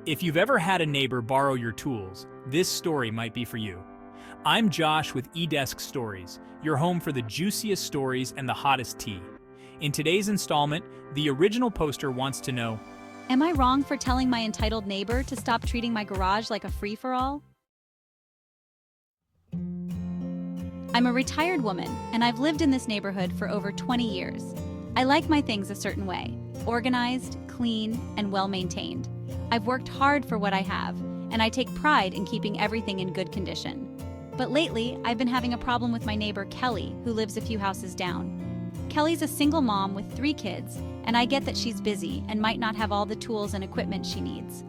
If you've ever had a neighbor borrow your tools, this story might be for you. I'm Josh with eDesk Stories, your home for the juiciest stories and the hottest tea. In today's installment, the original poster wants to know, Am I wrong for telling my entitled neighbor to stop treating my garage like a free-for-all? I'm a retired woman, and I've lived in this neighborhood for over 20 years. I like my things a certain way, organized, clean, and well-maintained. I've worked hard for what I have, and I take pride in keeping everything in good condition. But lately, I've been having a problem with my neighbor Kelly, who lives a few houses down. Kelly's a single mom with 3 kids, and I get that she's busy and might not have all the tools and equipment she needs.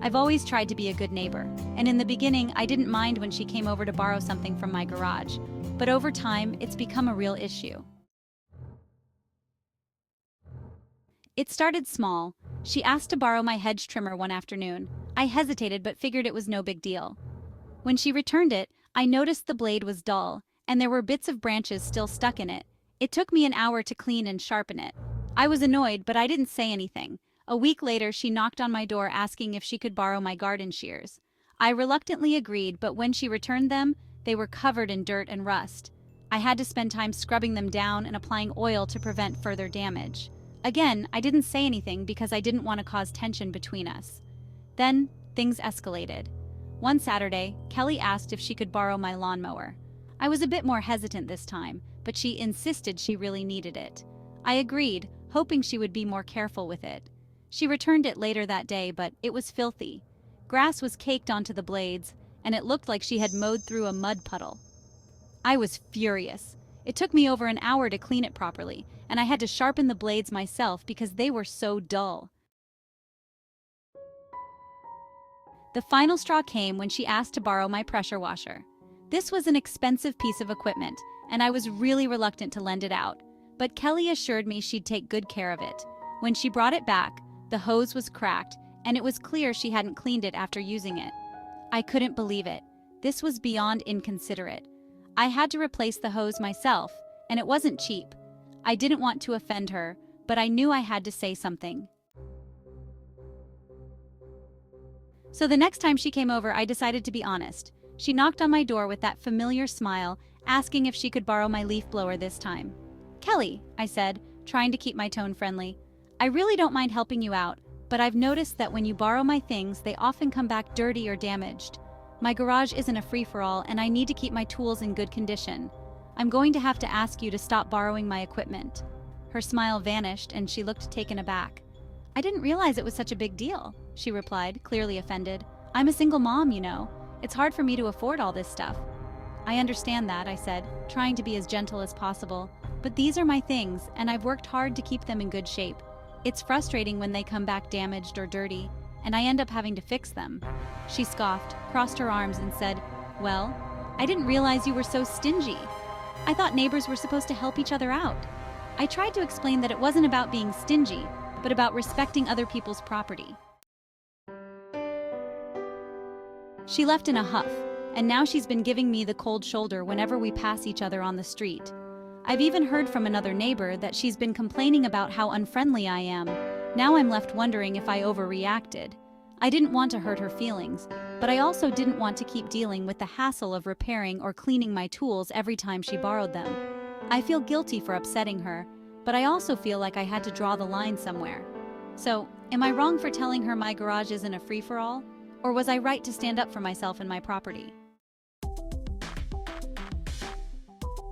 I've always tried to be a good neighbor, and in the beginning, I didn't mind when she came over to borrow something from my garage, but over time, it's become a real issue. It started small. She asked to borrow my hedge trimmer one afternoon. I hesitated but figured it was no big deal. When she returned it, I noticed the blade was dull, and there were bits of branches still stuck in it. It took me an hour to clean and sharpen it. I was annoyed, but I didn't say anything. A week later, she knocked on my door asking if she could borrow my garden shears. I reluctantly agreed, but when she returned them, they were covered in dirt and rust. I had to spend time scrubbing them down and applying oil to prevent further damage. Again, I didn't say anything because I didn't want to cause tension between us. Then, things escalated. One Saturday, Kelly asked if she could borrow my lawnmower. I was a bit more hesitant this time, but she insisted she really needed it. I agreed, hoping she would be more careful with it. She returned it later that day, but it was filthy. Grass was caked onto the blades, and it looked like she had mowed through a mud puddle. I was furious. It took me over an hour to clean it properly, and I had to sharpen the blades myself because they were so dull. The final straw came when she asked to borrow my pressure washer. This was an expensive piece of equipment, and I was really reluctant to lend it out, but Kelly assured me she'd take good care of it. When she brought it back, the hose was cracked, and it was clear she hadn't cleaned it after using it. I couldn't believe it. This was beyond inconsiderate. I had to replace the hose myself, and it wasn't cheap. I didn't want to offend her, but I knew I had to say something. So the next time she came over, I decided to be honest. She knocked on my door with that familiar smile, asking if she could borrow my leaf blower this time. "Kelly," I said, trying to keep my tone friendly, "I really don't mind helping you out, but I've noticed that when you borrow my things, they often come back dirty or damaged. My garage isn't a free-for-all, and I need to keep my tools in good condition. I'm going to have to ask you to stop borrowing my equipment." Her smile vanished, and she looked taken aback. "I didn't realize it was such a big deal," she replied, clearly offended. "I'm a single mom, you know. It's hard for me to afford all this stuff." "I understand that," I said, trying to be as gentle as possible. "But these are my things, and I've worked hard to keep them in good shape. It's frustrating when they come back damaged or dirty, and I end up having to fix them." She scoffed, crossed her arms, and said, "Well, I didn't realize you were so stingy. I thought neighbors were supposed to help each other out." I tried to explain that it wasn't about being stingy, but about respecting other people's property. She left in a huff, and now she's been giving me the cold shoulder whenever we pass each other on the street. I've even heard from another neighbor that she's been complaining about how unfriendly I am. Now I'm left wondering if I overreacted. I didn't want to hurt her feelings, but I also didn't want to keep dealing with the hassle of repairing or cleaning my tools every time she borrowed them. I feel guilty for upsetting her, but I also feel like I had to draw the line somewhere. So, am I wrong for telling her my garage isn't a free-for-all? Or was I right to stand up for myself and my property?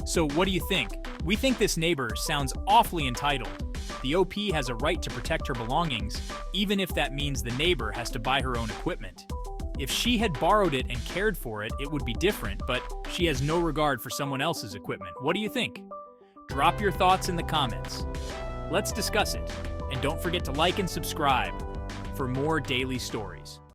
So what do you think? We think this neighbor sounds awfully entitled. The OP has a right to protect her belongings, even if that means the neighbor has to buy her own equipment. If she had borrowed it and cared for it, it would be different, but she has no regard for someone else's equipment. What do you think? Drop your thoughts in the comments. Let's discuss it. And don't forget to like and subscribe for more daily stories.